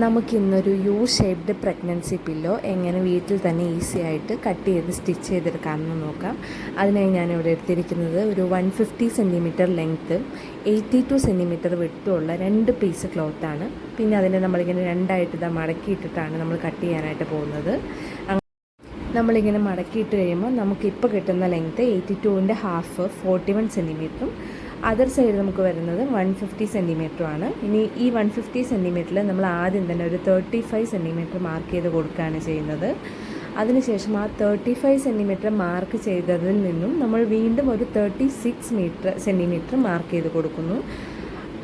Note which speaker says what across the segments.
Speaker 1: നമുക്കിന്നൊരു U shaped pregnancy pillow എങ്ങനെ വീട്ടിൽ തന്നെ ഈസി ആയിട്ട് കട്ട് ചെയ്ത് സ്റ്റിച്ച് ചെയ്തെടുക്കാമെന്ന് നോക്കാം. അതിനായി ഞാനിവിടെ എടുത്തിരിക്കുന്നത് ഒരു 150 സെൻറ്റിമീറ്റർ ലെങ്ത്തും 82 സെൻറ്റിമീറ്റർ വിട്ടുമുള്ള 2 പീസ് ക്ലോത്താണ്. പിന്നെ അതിനെ നമ്മളിങ്ങനെ രണ്ടായിട്ട് മടക്കിയിട്ടിട്ടാണ് നമ്മൾ കട്ട് ചെയ്യാനായിട്ട് പോകുന്നത്. നമ്മളിങ്ങനെ മടക്കിയിട്ട് കഴിയുമ്പോൾ നമുക്കിപ്പോൾ കിട്ടുന്ന ലെങ്ത്ത് 82ൻ്റെ ഹാഫ് 41 സെൻറ്റിമീറ്ററും അതർ സൈഡ് നമുക്ക് വരുന്നത് 150 സെൻറ്റിമീറ്ററുമാണ്. ഇനി ഈ 150 സെൻറ്റിമീറ്ററിൽ നമ്മൾ ആദ്യം തന്നെ ഒരു 35 സെൻറ്റിമീറ്റർ മാർക്ക് ചെയ്ത് കൊടുക്കുകയാണ് ചെയ്യുന്നത്. അതിനുശേഷം ആ 35 സെൻറ്റിമീറ്റർ മാർക്ക് ചെയ്തതിൽ നിന്നും നമ്മൾ വീണ്ടും ഒരു 36 സെൻറ്റിമീറ്റർ മാർക്ക് ചെയ്ത് കൊടുക്കുന്നു.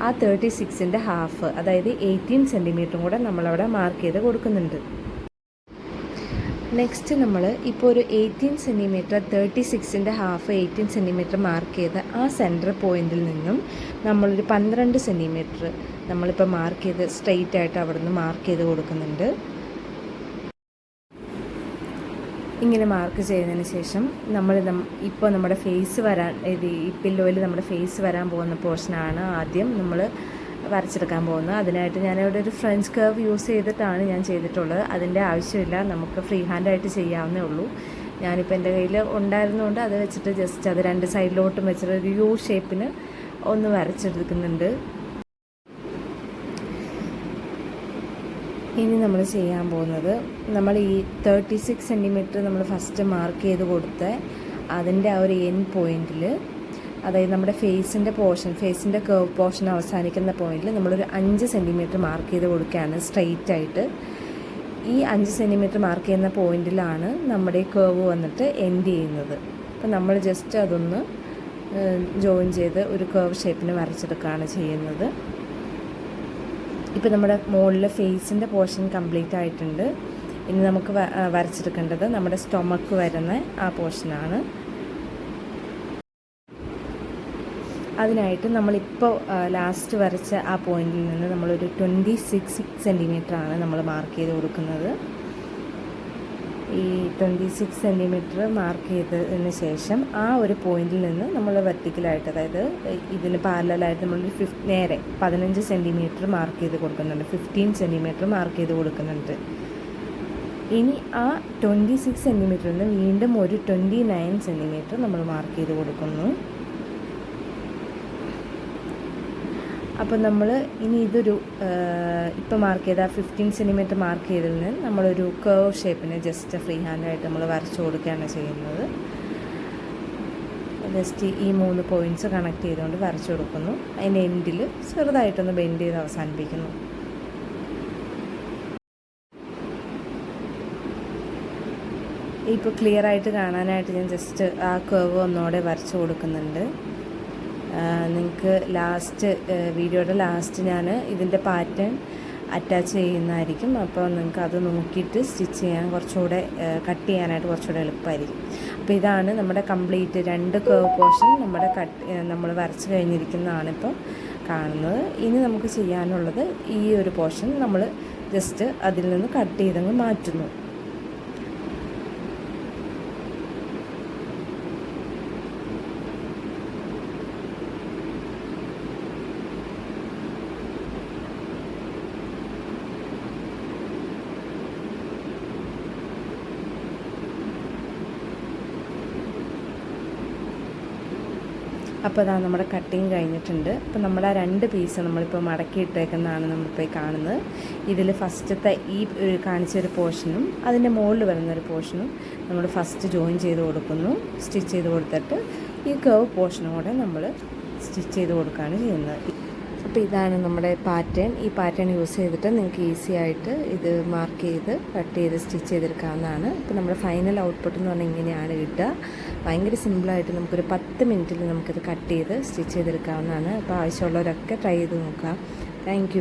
Speaker 1: ആ 36ൻ്റെ ഹാഫ്, അതായത് 18 സെൻറ്റിമീറ്ററും കൂടെ നമ്മളവിടെ മാർക്ക് ചെയ്ത് കൊടുക്കുന്നുണ്ട്. നെക്സ്റ്റ് നമ്മൾ ഇപ്പോൾ ഒരു 18 സെൻറ്റിമീറ്റർ 36ൻ്റെ ഹാഫ് 18 സെൻറ്റിമീറ്റർ മാർക്ക് ചെയ്ത് ആ സെൻറ്റർ പോയിൻറ്റിൽ നിന്നും നമ്മളൊരു 12 സെൻറ്റിമീറ്റർ നമ്മളിപ്പോൾ മാർക്ക് ചെയ്ത് സ്ട്രെയിറ്റ് ആയിട്ട് അവിടെ നിന്ന് മാർക്ക് ചെയ്ത് കൊടുക്കുന്നുണ്ട്. ഇങ്ങനെ മാർക്ക് ചെയ്തതിന് ശേഷം ഇപ്പോൾ നമ്മുടെ ഫേസ് വരാൻ, ഈ പില്ലോയിൽ നമ്മുടെ ഫേസ് വരാൻ പോകുന്ന പോർഷനാണ് ആദ്യം നമ്മൾ വരച്ചെടുക്കാൻ പോകുന്നത്. അതിനായിട്ട് ഞാനിവിടെ ഒരു ഫ്രഞ്ച് കർവ് യൂസ് ചെയ്തിട്ടാണ് ഞാൻ ചെയ്തിട്ടുള്ളത്. അതിൻ്റെ ആവശ്യമില്ല, നമുക്ക് ഫ്രീ ഹാൻഡായിട്ട് ചെയ്യാവുന്നേ ഉള്ളൂ. ഞാനിപ്പോൾ എൻ്റെ കയ്യിൽ ഉണ്ടായിരുന്നതുകൊണ്ട് അത് വെച്ചിട്ട് ജസ്റ്റ് അത് രണ്ട് സൈഡിലോട്ടും വെച്ചിട്ട് ഒരു യു ഷേപ്പിന് ഒന്ന് വരച്ചെടുക്കുന്നുണ്ട്. ഇനി നമ്മൾ ചെയ്യാൻ പോകുന്നത്, നമ്മൾ ഈ 36 സെൻറ്റിമീറ്റർ നമ്മൾ ഫസ്റ്റ് മാർക്ക് ചെയ്ത് കൊടുത്ത് അതിൻ്റെ ആ ഒരു എൻഡ് പോയിൻറ്റിൽ, അതായത് നമ്മുടെ ഫേസിൻ്റെ കർവ് പോർഷൻ അവസാനിക്കുന്ന പോയിന്റിൽ നമ്മളൊരു 5 സെൻറ്റിമീറ്റർ മാർക്ക് ചെയ്ത് കൊടുക്കുകയാണ് സ്ട്രെയിറ്റ് ആയിട്ട്. ഈ 5 സെൻറ്റിമീറ്റർ മാർക്ക് ചെയ്യുന്ന പോയിന്റിലാണ് നമ്മുടെ ഈ കർവ് വന്നിട്ട് എൻഡ് ചെയ്യുന്നത്. അപ്പം നമ്മൾ ജസ്റ്റ് അതൊന്ന് ജോയിൻ ചെയ്ത് ഒരു കർവ് ഷേപ്പിന് വരച്ചെടുക്കുകയാണ് ചെയ്യുന്നത്. ഇപ്പം നമ്മുടെ മുകളിലെ ഫേസിൻ്റെ പോർഷൻ കംപ്ലീറ്റ് ആയിട്ടുണ്ട്. ഇനി നമുക്ക് വരച്ചെടുക്കേണ്ടത് നമ്മുടെ സ്റ്റൊമക്ക് വരുന്ന ആ പോർഷനാണ്. അതിനായിട്ട് നമ്മളിപ്പോൾ ലാസ്റ്റ് വരച്ച ആ പോയിന്റിൽ നിന്ന് നമ്മളൊരു 26 സെൻറ്റിമീറ്ററാണ് നമ്മൾ മാർക്ക് ചെയ്ത് കൊടുക്കുന്നത്. ഈ 26 സെൻറ്റിമീറ്റർ മാർക്ക് ചെയ്തതിന് ശേഷം ആ ഒരു പോയിന്റിൽ നിന്ന് നമ്മൾ വെർട്ടിക്കലായിട്ട്, അതായത് ഇതിന് പാരലായിട്ട് നമ്മളൊരു നേരെ 15 സെൻറ്റിമീറ്റർ മാർക്ക് ചെയ്ത് കൊടുക്കുന്നുണ്ട്, 15 സെൻറ്റിമീറ്റർ മാർക്ക് ചെയ്ത് കൊടുക്കുന്നുണ്ട്. ഇനി ആ 26 സെൻറ്റിമീറ്ററിൽ നിന്ന് വീണ്ടും ഒരു 29 സെൻറ്റിമീറ്റർ നമ്മൾ മാർക്ക് ചെയ്ത് കൊടുക്കുന്നു. അപ്പോൾ നമ്മൾ ഇനി ഇതൊരു ഇപ്പോൾ മാർക്ക് ചെയ്ത 15 സെൻറ്റിമീറ്റർ മാർക്ക് ചെയ്തതിൽ നിന്ന് നമ്മളൊരു കർവ് ഷേപ്പിന് ജസ്റ്റ് ഫ്രീ ഹാൻഡായിട്ട് നമ്മൾ വരച്ചു കൊടുക്കുകയാണ് ചെയ്യുന്നത്. ജസ്റ്റ് ഈ 3 പോയിൻറ്റ്സ് കണക്ട് ചെയ്തുകൊണ്ട് വരച്ചു കൊടുക്കുന്നു. അതിൻ്റെ എൻഡിൽ ചെറുതായിട്ടൊന്ന് ബെൻഡ് ചെയ്ത് അവസാനിപ്പിക്കുന്നു. ഇപ്പോൾ ക്ലിയർ ആയിട്ട് കാണാനായിട്ട് ഞാൻ ജസ്റ്റ് ആ കർവ് ഒന്നുകൂടെ വരച്ചു കൊടുക്കുന്നുണ്ട്. നിങ്ങൾക്ക് വീഡിയോയുടെ ലാസ്റ്റ് ഞാൻ ഇതിൻ്റെ പാറ്റേൺ അറ്റാച്ച് ചെയ്യുന്നതായിരിക്കും. അപ്പോൾ നിങ്ങൾക്ക് അത് നോക്കിയിട്ട് സ്റ്റിച്ച് ചെയ്യാൻ കുറച്ചുകൂടെ കട്ട് ചെയ്യാനായിട്ട് കുറച്ചുകൂടെ എളുപ്പമായിരിക്കും. അപ്പോൾ ഇതാണ് നമ്മുടെ കംപ്ലീറ്റ് 2 കർവ് പോർഷൻ നമ്മൾ വരച്ച് കഴിഞ്ഞിരിക്കുന്നതാണ് ഇപ്പോൾ കാണുന്നത്. ഇനി നമുക്ക് ചെയ്യാനുള്ളത് ഈ ഒരു പോർഷൻ നമ്മൾ ജസ്റ്റ് അതിൽ നിന്ന് കട്ട് ചെയ്തങ്ങ് മാറ്റുന്നു. അപ്പോൾ അതാ നമ്മുടെ കട്ടിങ് കഴിഞ്ഞിട്ടുണ്ട്. അപ്പോൾ നമ്മുടെ ആ 2 പീസ് നമ്മളിപ്പോൾ മടക്കിയിട്ടേക്കുന്നതാണ് നമ്മളിപ്പോൾ കാണുന്നത്. ഇതിൽ ഫസ്റ്റത്തെ ഈ കാണിച്ചൊരു പോർഷനും അതിൻ്റെ മുകളിൽ വരുന്നൊരു പോർഷനും നമ്മൾ ഫസ്റ്റ് ജോയിൻ ചെയ്ത് കൊടുക്കുന്നു. സ്റ്റിച്ച് ചെയ്ത് കൊടുത്തിട്ട് ഈ കർവ് പോർഷനും കൂടെ നമ്മൾ സ്റ്റിച്ച് ചെയ്ത് കൊടുക്കുകയാണ് ചെയ്യുന്നത്. അപ്പോൾ ഇതാണ് നമ്മുടെ പാറ്റേൺ. ഈ പാറ്റേൺ യൂസ് ചെയ്തിട്ട് നിങ്ങൾക്ക് ഈസി ആയിട്ട് ഇത് മാർക്ക് ചെയ്ത് കട്ട് ചെയ്ത് സ്റ്റിച്ച് ചെയ്തെടുക്കാവുന്നതാണ്. ഇപ്പോൾ നമ്മുടെ ഫൈനൽ ഔട്ട്പുട്ട് എന്ന് പറഞ്ഞാൽ ഇങ്ങനെയാണ് കിട്ടുക. ഭയങ്കര സിമ്പിളായിട്ട് നമുക്കൊരു 10 മിനിറ്റിൽ നമുക്കിത് കട്ട് ചെയ്ത് സ്റ്റിച്ച് ചെയ്തെടുക്കാവുന്നതാണ്. അപ്പോൾ ആവശ്യമുള്ളവരൊക്കെ ട്രൈ ചെയ്ത് നോക്കാം. താങ്ക്